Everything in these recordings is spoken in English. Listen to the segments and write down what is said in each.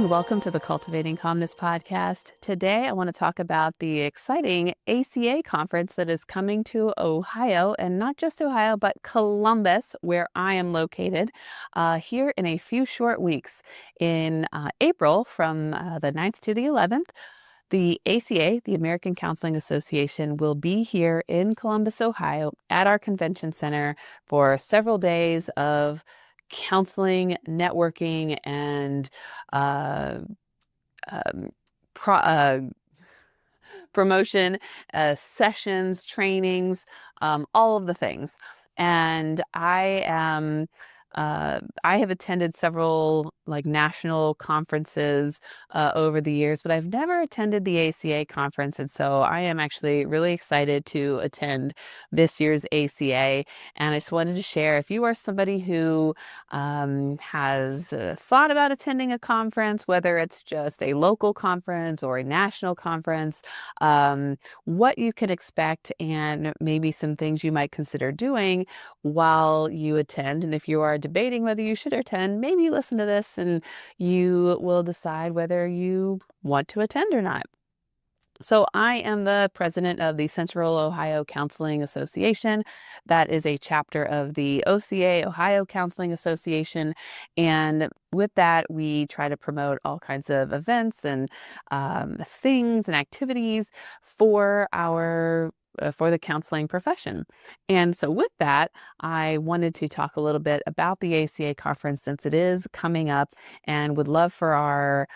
and welcome to the Cultivating Calmness Podcast. Today, I want to talk about the exciting ACA conference that is coming to Ohio, and not just Ohio, but Columbus, where I am located, here in a few short weeks. In April, from the 9th to the 11th, the ACA, the American Counseling Association, will be here in Columbus, Ohio, at our convention center for several days of counseling, networking, and uh, um, promotion, sessions, trainings, all of the things. And I have attended several national conferences over the years, but I've never attended the ACA conference. And so I am actually really excited to attend this year's ACA. And I just wanted to share, if you are somebody who has thought about attending a conference, whether it's just a local conference or a national conference, what you can expect and maybe some things you might consider doing while you attend. And if you are debating whether you should attend, maybe listen to this and you will decide whether you want to attend or not. So I am the president of the Central Ohio Counseling Association. That is a chapter of the OCA, Ohio Counseling Association. And with that, we try to promote all kinds of events and things and activities for for the counseling profession. And so with that, I wanted to talk a little bit about the ACA conference since it is coming up, and would love for our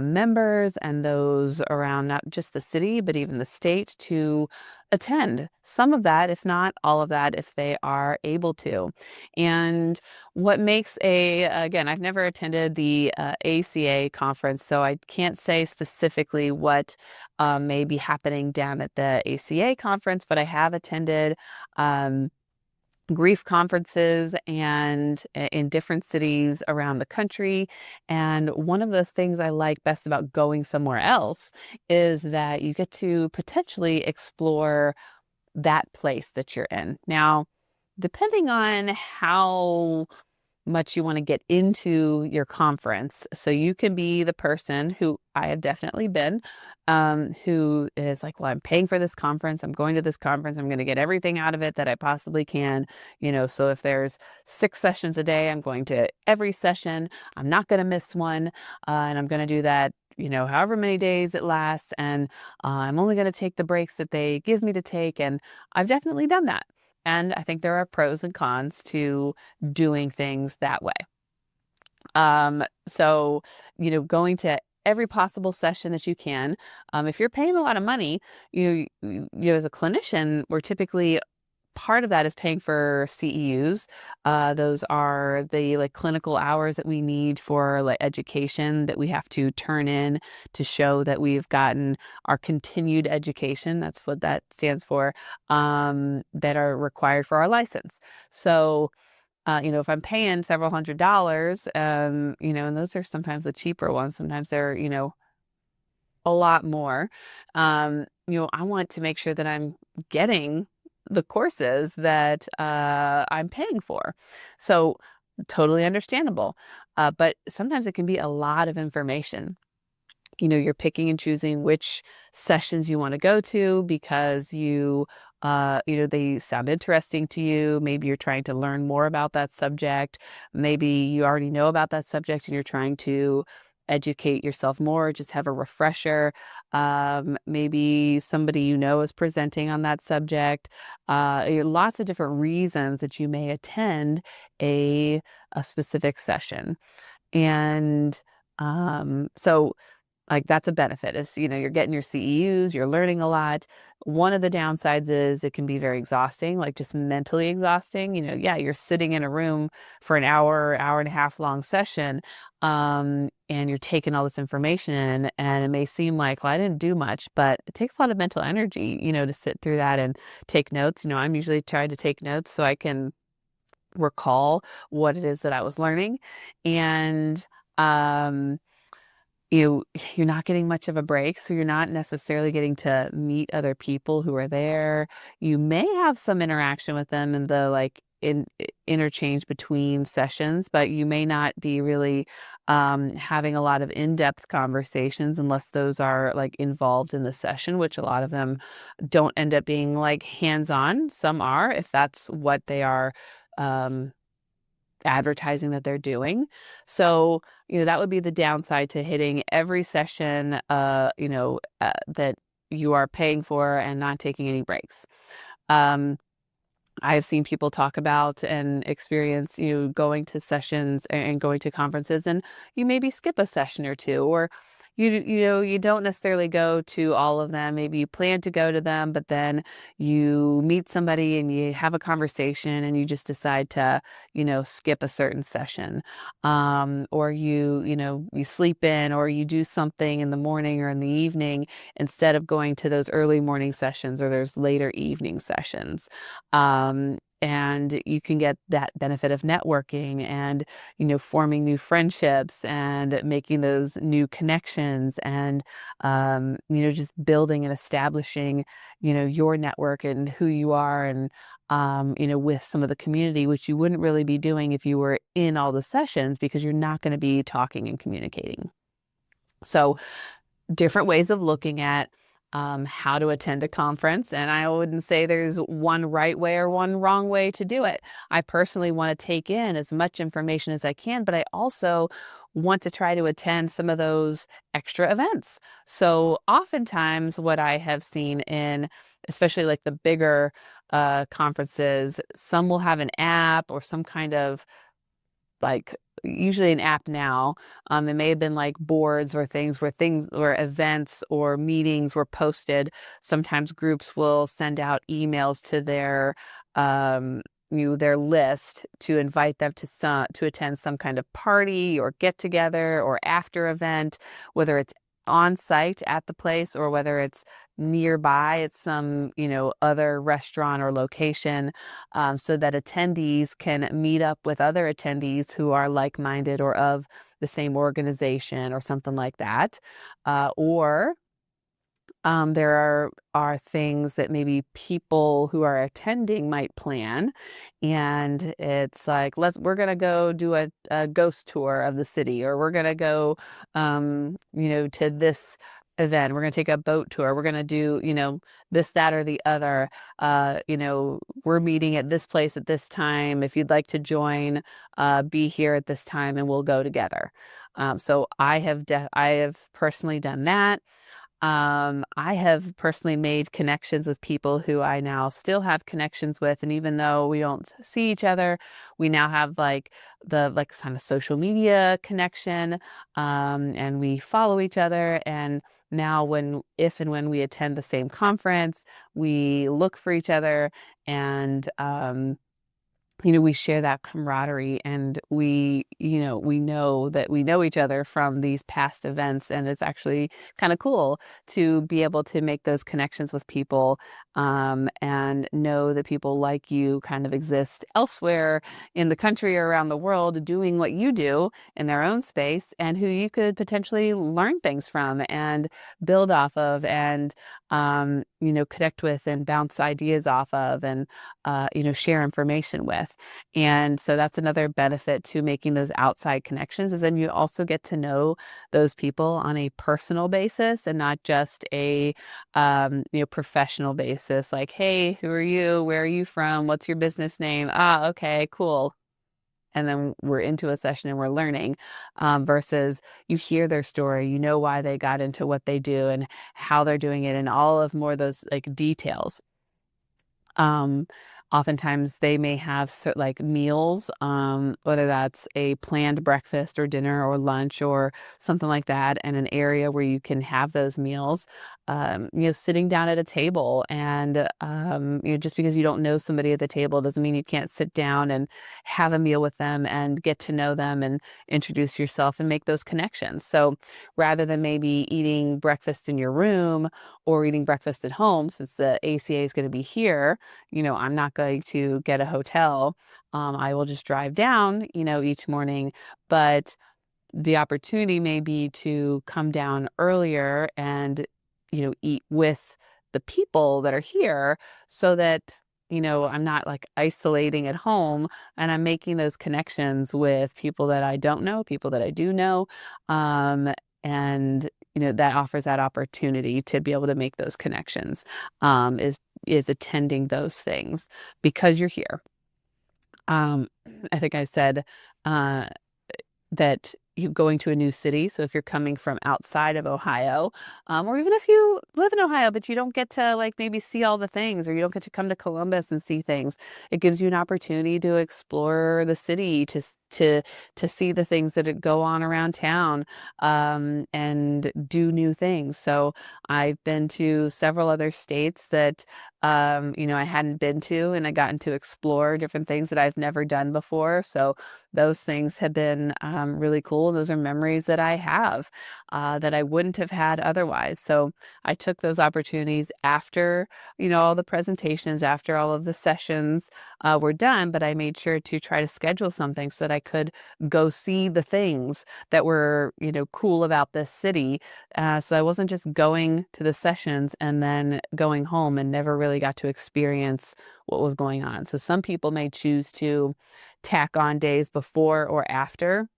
members and those around not just the city, but even the state to attend some of that, if not all of that, if they are able to. And what makes again, I've never attended the ACA conference, so I can't say specifically what may be happening down at the ACA conference, but I have attended grief conferences and in different cities around the country. And one of the things I like best about going somewhere else is that you get to potentially explore that place that you're in. Now, depending on how much you want to get into your conference. So you can be the person, who I have definitely been, who is like, well, I'm paying for this conference. I'm going to this conference. I'm going to get everything out of it that I possibly can. So if there's 6 sessions a day, I'm going to every session. I'm not going to miss one. And I'm going to do that however many days it lasts. And I'm only going to take the breaks that they give me to take. And I've definitely done that. And I think there are pros and cons to doing things that way. So, going to every possible session that you can. If you're paying a lot of money, you as a clinician, we're typically, part of that is paying for CEUs. Those are the clinical hours that we need for education that we have to turn in to show that we've gotten our continued education. That's what that stands for, that are required for our license. So, if I'm paying several $100s, and those are sometimes the cheaper ones, sometimes they're, a lot more. I want to make sure that I'm getting the courses that I'm paying for. So totally understandable. But sometimes it can be a lot of information. You're picking and choosing which sessions you want to go to because they sound interesting to you. Maybe you're trying to learn more about that subject. Maybe you already know about that subject and you're trying to educate yourself more, just have a refresher. Maybe somebody is presenting on that subject. Lots of different reasons that you may attend a specific session. And so that's a benefit, is, you're getting your CEUs, you're learning a lot. One of the downsides is it can be very exhausting, just mentally exhausting. You're sitting in a room for an hour and a half long session, and you're taking all this information in, and it may seem like, well, I didn't do much, but it takes a lot of mental energy, to sit through that and take notes. I'm usually trying to take notes so I can recall what it is that I was learning. And, you're not getting much of a break, so you're not necessarily getting to meet other people who are there. You may have some interaction with them in the interchange between sessions, but you may not be really having a lot of in-depth conversations unless those are like involved in the session, which a lot of them don't end up being like hands-on. Some are, if that's what they are advertising that they're doing. So, that would be the downside to hitting every session, that you are paying for and not taking any breaks. I've seen people talk about and experience, going to sessions and going to conferences, and you maybe skip a session or two, or you don't necessarily go to all of them. Maybe you plan to go to them, but then you meet somebody and you have a conversation and you just decide to, skip a certain session. Or you sleep in, or you do something in the morning or in the evening instead of going to those early morning sessions or those later evening sessions. And you can get that benefit of networking and, forming new friendships and making those new connections and, just building and establishing, your network and who you are and, with some of the community, which you wouldn't really be doing if you were in all the sessions because you're not going to be talking and communicating. So different ways of looking at how to attend a conference. And I wouldn't say there's one right way or one wrong way to do it. I personally want to take in as much information as I can, but I also want to try to attend some of those extra events. So oftentimes what I have seen in, especially like the bigger conferences, some will have an app or some kind of usually an app now. It may have been like boards or things where events or meetings were posted. Sometimes groups will send out emails to their list to invite them to attend some kind of party or get together or after event, whether it's on site at the place or whether it's nearby at some, other restaurant or location, so that attendees can meet up with other attendees who are like-minded or of the same organization or something like that. Or there are things that maybe people who are attending might plan, and it's like, we're gonna go do a ghost tour of the city, or we're gonna go, to this event. We're gonna take a boat tour. We're gonna do, this, that, or the other. We're meeting at this place at this time. If you'd like to join, be here at this time, and we'll go together. So I have personally done that. I have personally made connections with people who I now still have connections with. And even though we don't see each other, we now have the kind of social media connection, and we follow each other. And now if and when we attend the same conference, we look for each other and, we share that camaraderie, and we know that we know each other from these past events, and it's actually kind of cool to be able to make those connections with people, and know that people like you kind of exist elsewhere in the country or around the world doing what you do in their own space, and who you could potentially learn things from and build off of and, connect with and bounce ideas off of and, share information with. And so that's another benefit to making those outside connections, is then you also get to know those people on a personal basis and not just a, professional basis. Like, hey, who are you? Where are you from? What's your business name? Ah, okay, cool. And then we're into a session and we're learning, versus you hear their story, you know why they got into what they do and how they're doing it and all of more of those details. Oftentimes they may have meals, whether that's a planned breakfast or dinner or lunch or something like that, and an area where you can have those meals, sitting down at a table. And, just because you don't know somebody at the table doesn't mean you can't sit down and have a meal with them and get to know them and introduce yourself and make those connections. So rather than maybe eating breakfast in your room or eating breakfast at home, since the ACA is going to be here, I'm not going to get a hotel. I will just drive down, each morning. But the opportunity may be to come down earlier and, eat with the people that are here, so that I'm not like isolating at home, and I'm making those connections with people that I don't know, people that I do know. And that offers that opportunity to be able to make those connections, is attending those things because you're here. I think I said that you going to a new city. So if you're coming from outside of Ohio, or even if you live in Ohio, but you don't get to like maybe see all the things, or you don't get to come to Columbus and see things, it gives you an opportunity to explore the city, to see the things that go on around town, and do new things. So I've been to several other states that I hadn't been to, and I gotten to explore different things that I've never done before. So those things have been really cool. Those are memories that I have that I wouldn't have had otherwise. So I took those opportunities after, all the presentations, after all of the sessions were done, but I made sure to try to schedule something so that I could go see the things that were, cool about this city. So I wasn't just going to the sessions and then going home and never really got to experience what was going on. So some people may choose to tack on days before or after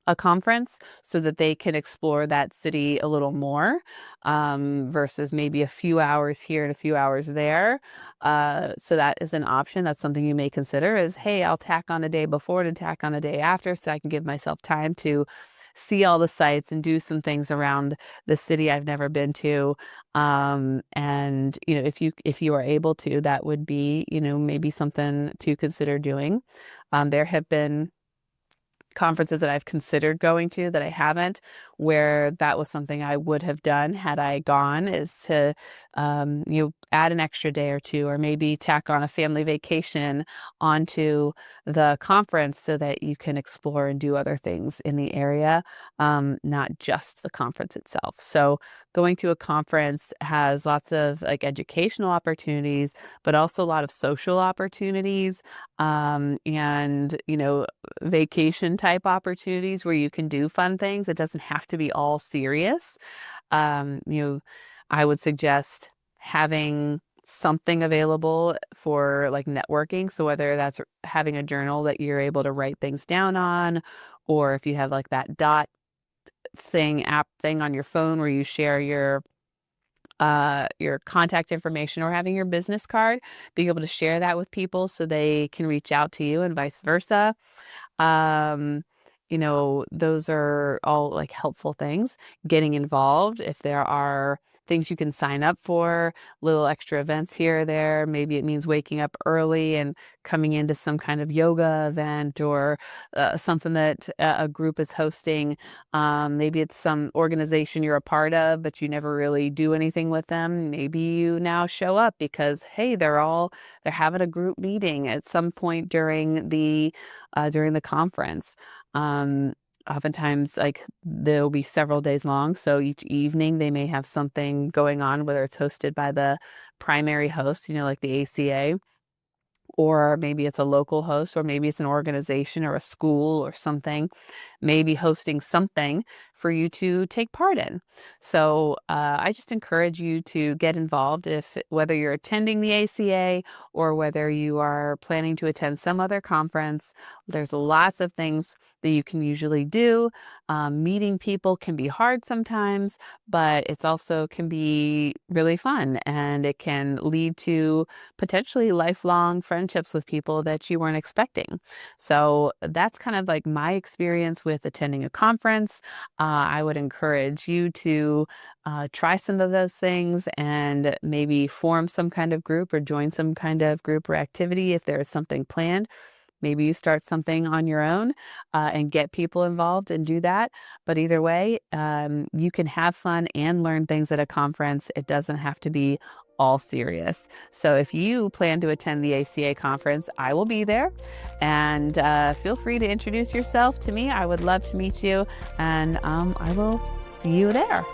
a conference so that they can explore that city a little more, versus maybe a few hours here and a few hours there. So that is an option. That's something you may consider is, hey, I'll tack on a day before and tack on a day after so I can give myself time to see all the sites and do some things around the city I've never been to. And if you are able to, that would be, maybe something to consider doing. There have been conferences that I've considered going to that I haven't, where that was something I would have done had I gone, is to add an extra day or two, or maybe tack on a family vacation onto the conference so that you can explore and do other things in the area, not just the conference itself. So going to a conference has lots of like educational opportunities, but also a lot of social opportunities, and vacation type opportunities where you can do fun things. It doesn't have to be all serious. I would suggest having something available for like networking. So whether that's having a journal that you're able to write things down on, or if you have like that dot app thing on your phone where you share your contact information, or having your business card, being able to share that with people so they can reach out to you and vice versa. Those are all like helpful things. Getting involved, if there are things you can sign up for, little extra events here or there. Maybe it means waking up early and coming into some kind of yoga event, or something that a group is hosting. Maybe it's some organization you're a part of, but you never really do anything with them. Maybe you now show up because, hey, they're having a group meeting at some point during the conference. Oftentimes, like, they'll be several days long, so each evening they may have something going on, whether it's hosted by the primary host, like the ACA, or maybe it's a local host, or maybe it's an organization or a school or something, maybe hosting something for you to take part in. So I just encourage you to get involved, whether you're attending the ACA or whether you are planning to attend some other conference. There's lots of things that you can usually do. Meeting people can be hard sometimes, but it's also can be really fun, and it can lead to potentially lifelong friendships with people that you weren't expecting. So that's kind of like my experience with attending a conference. I would encourage you to try some of those things and maybe form some kind of group or join some kind of group or activity if there is something planned. Maybe you start something on your own and get people involved and do that. But either way, you can have fun and learn things at a conference. It doesn't have to be all serious. So if you plan to attend the ACA conference, I will be there, and feel free to introduce yourself to me. I would love to meet you, and I will see you there.